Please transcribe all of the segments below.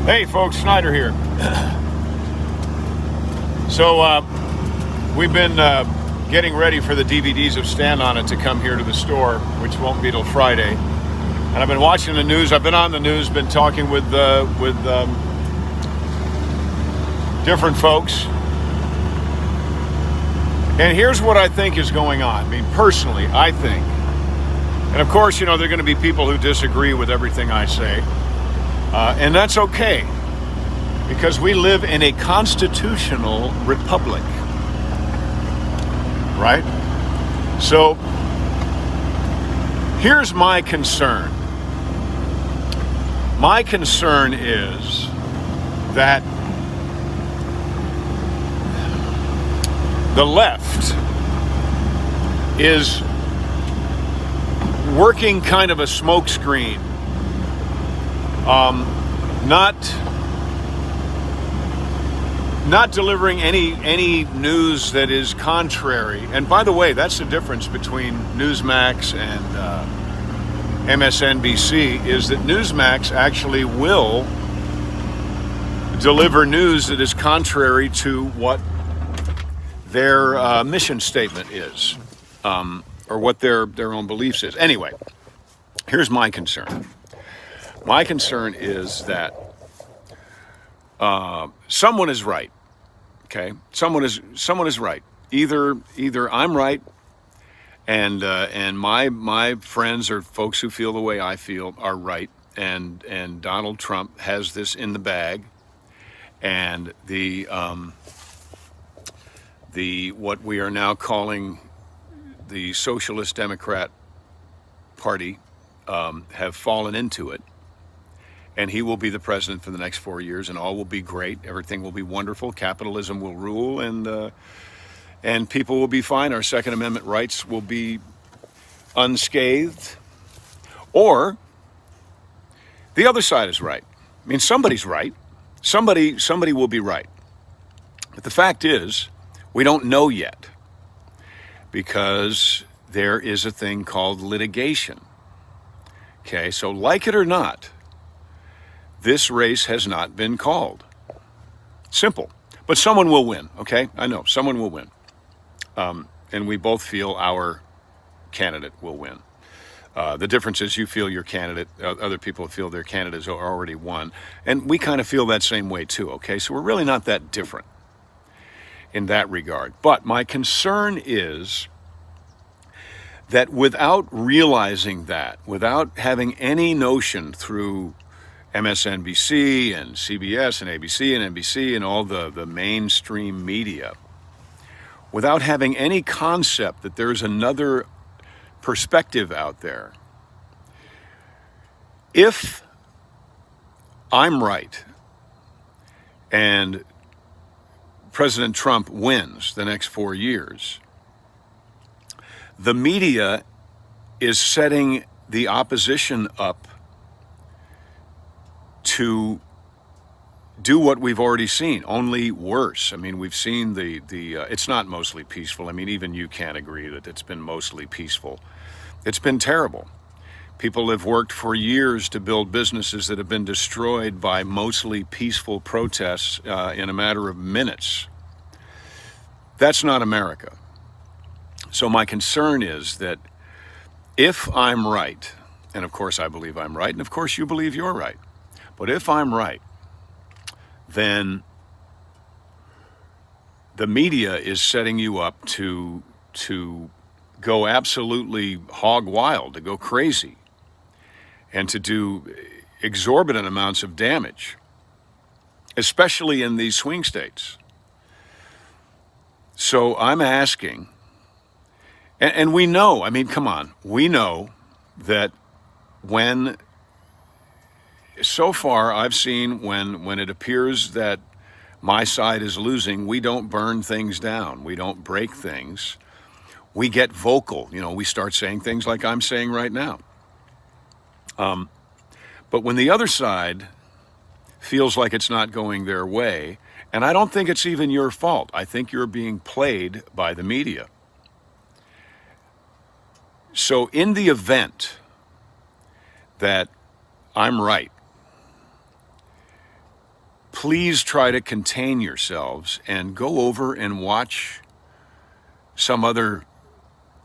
Hey folks, Schneider here. So we've been getting ready for the DVDs of Stand On It to come here to the store, which won't be till Friday. And I've been watching the news. I've been on the news, been talking with different folks. And here's what I think is going on. I mean, personally, I think. And of course, you know, there are going to be people who disagree with everything I say. And that's okay, because we live in a constitutional republic, right? So here's my concern. My concern is that the left is working kind of a smokescreen. Not delivering any news that is contrary. And by the way, that's the difference between Newsmax and MSNBC, is that Newsmax actually will deliver news that is contrary to what their mission statement is, or what their own beliefs is. Anyway, here's my concern. My concern is that someone is right. Okay, someone is right. Either I'm right, and my friends or folks who feel the way I feel are right, and Donald Trump has this in the bag, and the what we are now calling the Socialist Democrat Party have fallen into it. And he will be the president for the next 4 years, and all will be great. Everything will be wonderful. Capitalism will rule, and people will be fine. Our Second Amendment rights will be unscathed. Or the other side is right. I mean, somebody's right. Somebody will be right. But the fact is, we don't know yet, because there is a thing called litigation. Okay, so like it or not, this race has not been called. Simple. But someone will win, okay? I know, someone will win. And we both feel our candidate will win. The difference is you feel your candidate, other people feel their candidates are already won. And we kind of feel that same way too, okay? So we're really not that different in that regard. But my concern is that without realizing that, without having any notion through MSNBC and CBS and ABC and NBC and all the mainstream media, without having any concept that there's another perspective out there, if I'm right and President Trump wins the next 4 years, the media is setting the opposition up to do what we've already seen, only worse. I mean, we've seen the it's not mostly peaceful. I mean, even you can't agree that it's been mostly peaceful. It's been terrible. People have worked for years to build businesses that have been destroyed by mostly peaceful protests in a matter of minutes. That's not America. So my concern is that if I'm right, and of course I believe I'm right, and of course you believe you're right, but if I'm right, then the media is setting you up to go absolutely hog wild, to go crazy, and to do exorbitant amounts of damage, especially in these swing states. So I'm asking, and we know, I mean, come on, we know that when, so far I've seen when it appears that my side is losing, we don't burn things down, we don't break things, we get vocal, you know, we start saying things like I'm saying right now. But when the other side feels like it's not going their way, and I don't think it's even your fault, I think you're being played by the media. So in the event that I'm right, please try to contain yourselves and go over and watch some other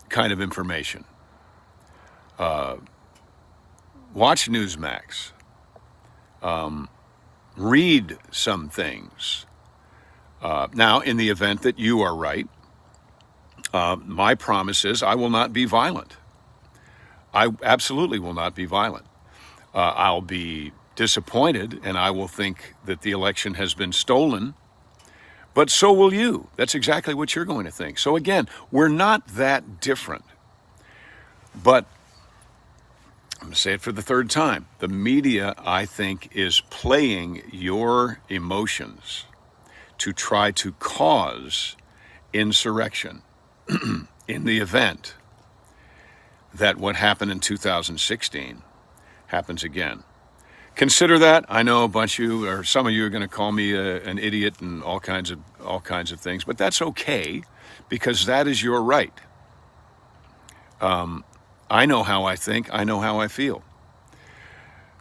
kind of information. Watch Newsmax. Read some things. Now, in the event that you are right, my promise is I will not be violent. I absolutely will not be violent. I'll be disappointed and I will think that the election has been stolen, but so will you. That's exactly what you're going to think. So again, we're not that different. But I'm going to say it for the third time. The media, I think, is playing your emotions to try to cause insurrection in the event that what happened in 2016 happens again. Consider that. I know a bunch of you, or some of you, are going to call me an idiot and all kinds of things, but that's okay because that is your right. I know how I think. I know how I feel.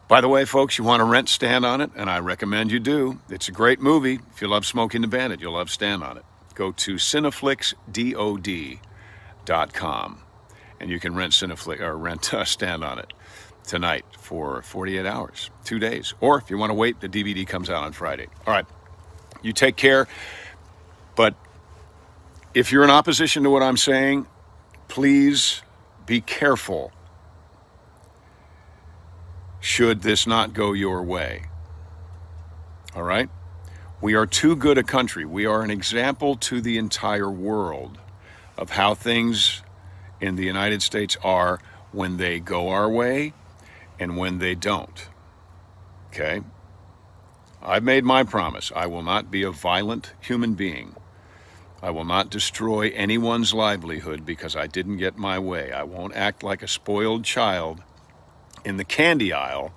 By the way, folks, you want to rent Stand On It, and I recommend you do. It's a great movie. If you love Smoking the Bandit, you'll love Stand On It. Go to cineflixdod.com, and you can rent Stand On It tonight for 48 hours, 2 days. Or if you want to wait, the DVD comes out on Friday. All right, you take care. But if you're in opposition to what I'm saying, please be careful should this not go your way. All right? We are too good a country. We are an example to the entire world of how things in the United States are when they go our way and when they don't. Okay? I've made my promise. I will not be a violent human being. I will not destroy anyone's livelihood because I didn't get my way. I won't act like a spoiled child in the candy aisle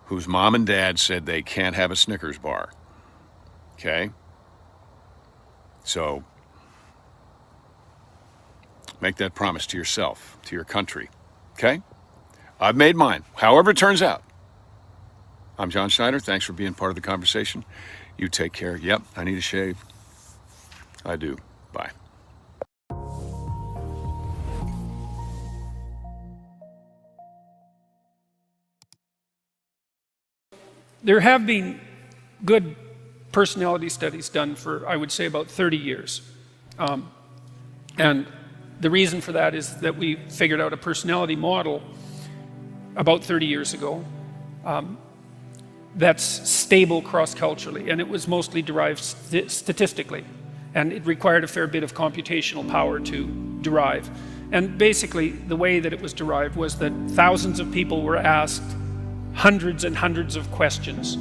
whose mom and dad said they can't have a Snickers bar. Okay? So, make that promise to yourself, to your country. Okay? I've made mine. However it turns out. I'm John Schneider. Thanks for being part of the conversation. You take care. Yep, I need a shave. I do. Bye. There have been good personality studies done for, I would say, about 30 years. And the reason for that is that we figured out a personality model about 30 years ago that's stable cross-culturally, and it was mostly derived statistically. And it required a fair bit of computational power to derive. And basically, the way that it was derived was that thousands of people were asked hundreds and hundreds of questions.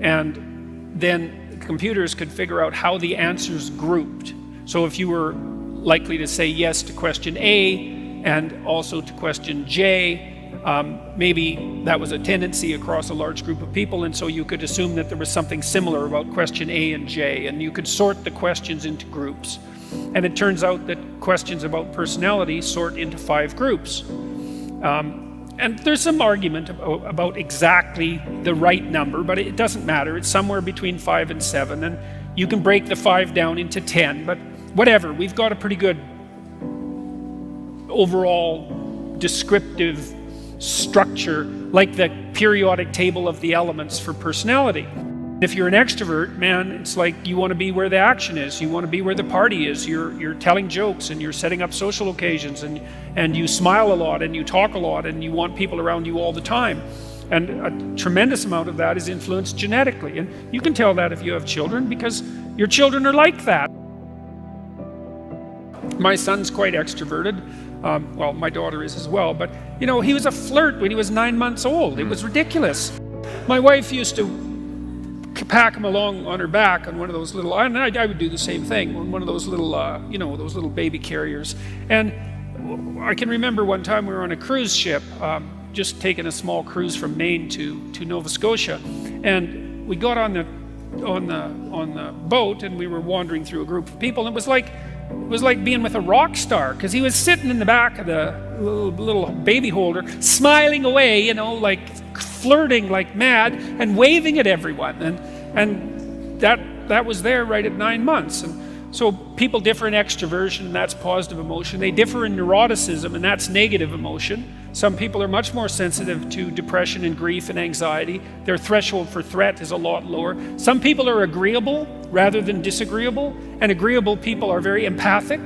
And then computers could figure out how the answers grouped. So if you were likely to say yes to question A and also to question J, maybe that was a tendency across a large group of people, and so you could assume that there was something similar about question A and J, and you could sort the questions into groups. And it turns out that questions about personality sort into 5 groups. And there's some argument about exactly the right number, but it doesn't matter. It's somewhere between 5 and 7, and you can break the 5 down into 10, but whatever, we've got a pretty good overall descriptive structure, like the periodic table of the elements for personality. If you're an extrovert, man, it's like you want to be where the action is. You want to be where the party is. You're telling jokes and you're setting up social occasions, and you smile a lot and you talk a lot and you want people around you all the time. And a tremendous amount of that is influenced genetically. And you can tell that if you have children because your children are like that. My son's quite extroverted. Well, my daughter is as well, but you know, he was a flirt when he was 9 months old. It was ridiculous. My wife used to pack him along on her back on one of those little, and I would do the same thing, on one of those little, those little baby carriers. And I can remember one time we were on a cruise ship, just taking a small cruise from Maine to Nova Scotia, and we got on the boat, and we were wandering through a group of people, and it was like being with a rock star, because he was sitting in the back of the little baby holder, smiling away, like flirting like mad and waving at everyone. And that was there right at 9 months. And so people differ in extroversion, and that's positive emotion. They differ in neuroticism, and that's negative emotion. Some people are much more sensitive to depression and grief and anxiety. Their threshold for threat is a lot lower. Some people are agreeable rather than disagreeable, and agreeable people are very empathic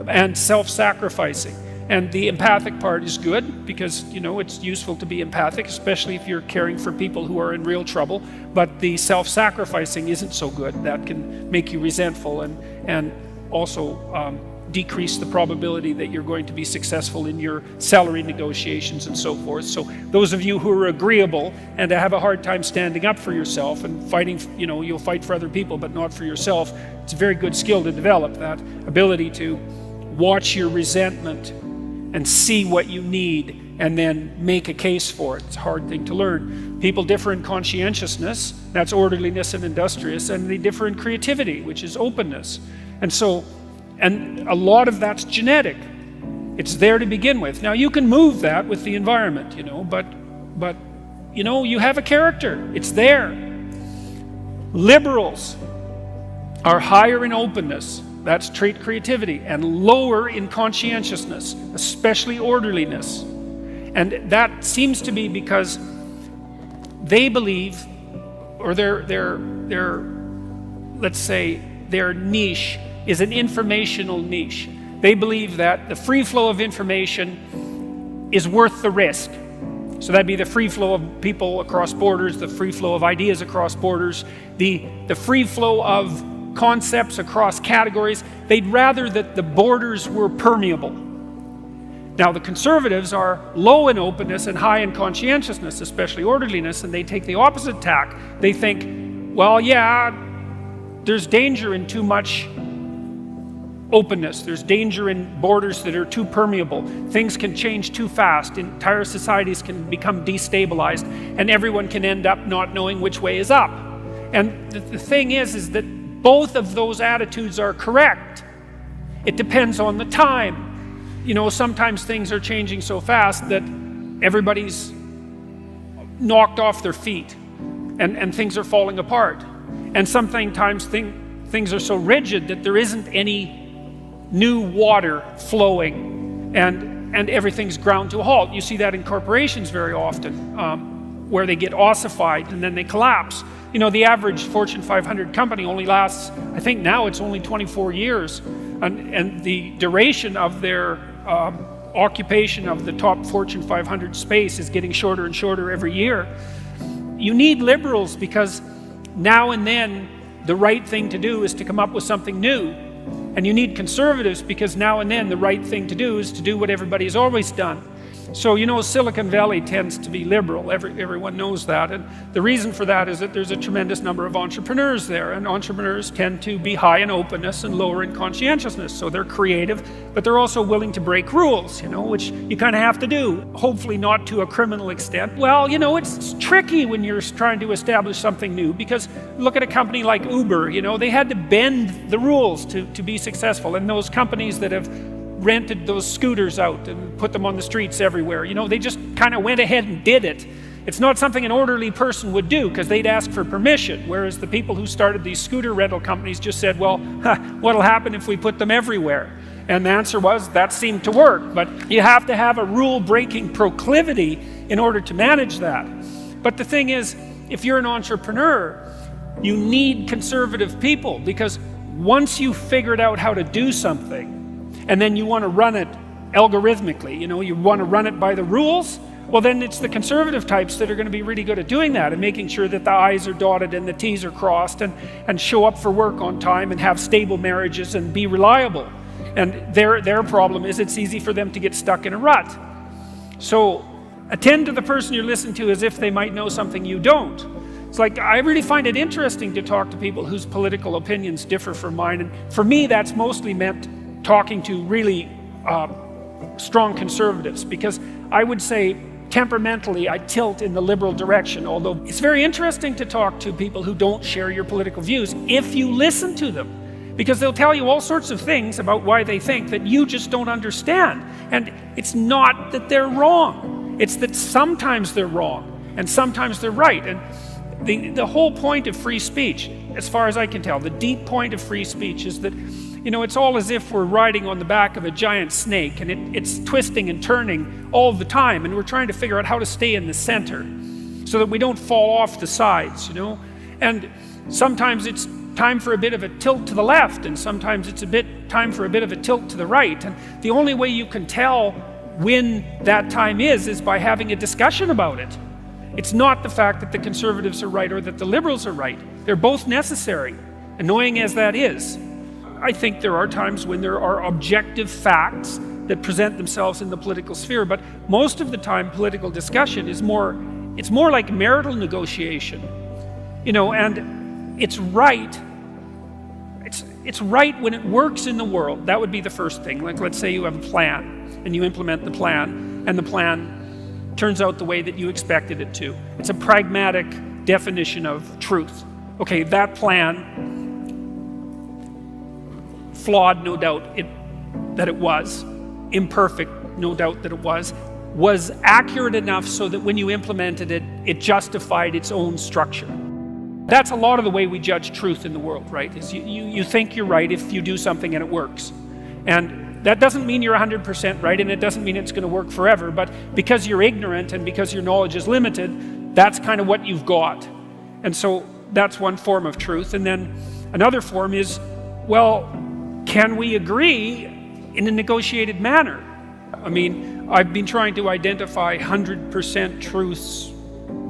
and self-sacrificing. And the empathic part is good because, it's useful to be empathic, especially if you're caring for people who are in real trouble. But the self-sacrificing isn't so good. That can make you resentful and also decrease the probability that you're going to be successful in your salary negotiations and so forth. So those of you who are agreeable and have a hard time standing up for yourself and fighting, you'll fight for other people but not for yourself, it's a very good skill to develop, that ability to watch your resentment and see what you need and then make a case for it. It's a hard thing to learn. People differ in conscientiousness, that's orderliness and industrious, and they differ in creativity, which is openness. And a lot of that's genetic. It's there to begin with. Now you can move that with the environment, but you have a character. It's there. Liberals are higher in openness, that's trait creativity, and lower in conscientiousness, especially orderliness. And that seems to be because they believe, or let's say their niche is an informational niche. They believe that the free flow of information is worth the risk. So that'd be the free flow of people across borders, the free flow of ideas across borders, the free flow of concepts across categories. They'd rather that the borders were permeable. Now the conservatives are low in openness and high in conscientiousness, especially orderliness, and they take the opposite tack. They think, well, yeah, there's danger in too much openness. There's danger in borders that are too permeable. Things can change too fast. Entire societies can become destabilized, and everyone can end up not knowing which way is up. And the thing is that both of those attitudes are correct. It depends on the time. Sometimes things are changing so fast that everybody's knocked off their feet and things are falling apart. And sometimes things are so rigid that there isn't any new water flowing and everything's ground to a halt. You see that in corporations very often, where they get ossified and then they collapse. The average Fortune 500 company only lasts, I think now it's only 24 years, and the duration of their occupation of the top Fortune 500 space is getting shorter and shorter every year. You need liberals because now and then the right thing to do is to come up with something new. And you need conservatives because now and then the right thing to do is to do what everybody's always done. So Silicon Valley tends to be liberal. Everyone knows that. And the reason for that is that there's a tremendous number of entrepreneurs there. And entrepreneurs tend to be high in openness and lower in conscientiousness. So they're creative, but they're also willing to break rules, which you kind of have to do. Hopefully not to a criminal extent. Well, it's tricky when you're trying to establish something new, because look at a company like Uber. They had to bend the rules to be successful. And those companies that have rented those scooters out and put them on the streets everywhere, they just kind of went ahead and did it. It's not something an orderly person would do because they'd ask for permission, whereas the people who started these scooter rental companies just said, well, what'll happen if we put them everywhere? And the answer was, that seemed to work. But you have to have a rule-breaking proclivity in order to manage that. But the thing is, if you're an entrepreneur, you need conservative people, because once you've figured out how to do something, and then you want to run it algorithmically, you want to run it by the rules, well then it's the conservative types that are going to be really good at doing that and making sure that the I's are dotted and the T's are crossed and show up for work on time and have stable marriages and be reliable. And their problem is it's easy for them to get stuck in a rut. So attend to the person you're listening to as if they might know something you don't. It's like, I really find it interesting to talk to people whose political opinions differ from mine. And for me, that's mostly meant talking to really strong conservatives, because I would say temperamentally I tilt in the liberal direction, although it's very interesting to talk to people who don't share your political views if you listen to them, because they'll tell you all sorts of things about why they think that you just don't understand. And it's not that they're wrong, it's that sometimes they're wrong. and sometimes they're right. And the whole point of free speech, as far as I can tell, the deep point of free speech is that, you know, it's all as if we're riding on the back of a giant snake, and it's twisting and turning all the time, and we're trying to figure out how to stay in the center so that we don't fall off the sides, you know. And sometimes it's time for a bit of a tilt to the left, and sometimes it's time for a bit of a tilt to the right. And the only way you can tell when that time is by having a discussion about it. It's not the fact that the conservatives are right or that the liberals are right. They're both necessary, annoying as that is. I think there are times when there are objective facts that present themselves in the political sphere, but most of the time political discussion is more like marital negotiation, you know. And it's right when it works in the world. That would be the first thing. Like, let's say you have a plan and you implement the plan, and the plan turns out the way that you expected it to. It's a pragmatic definition of truth. Okay, that plan, flawed, no doubt that it was, imperfect, no doubt that it was accurate enough so that when you implemented it, it justified its own structure. That's a lot of the way we judge truth in the world, right? Is you think you're right if you do something and it works. And that doesn't mean you're 100% right, and it doesn't mean it's going to work forever, but because you're ignorant and because your knowledge is limited, that's kind of what you've got. And so that's one form of truth. And then another form is, well, can we agree in a negotiated manner? I mean, I've been trying to identify 100% truths,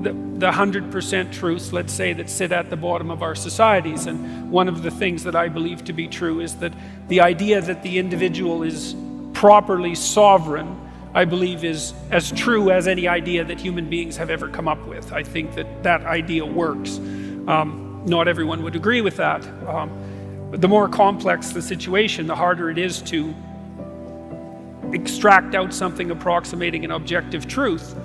the 100% truths, let's say, that sit at the bottom of our societies. And one of the things that I believe to be true is that the idea that the individual is properly sovereign, I believe, is as true as any idea that human beings have ever come up with. I think that idea works. Not everyone would agree with that. But the more complex the situation, the harder it is to extract out something approximating an objective truth.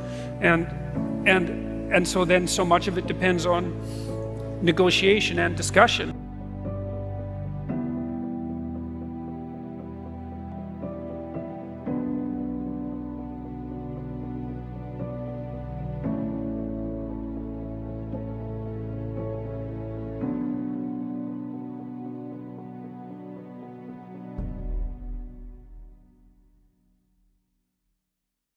And so then so much of it depends on negotiation and discussion.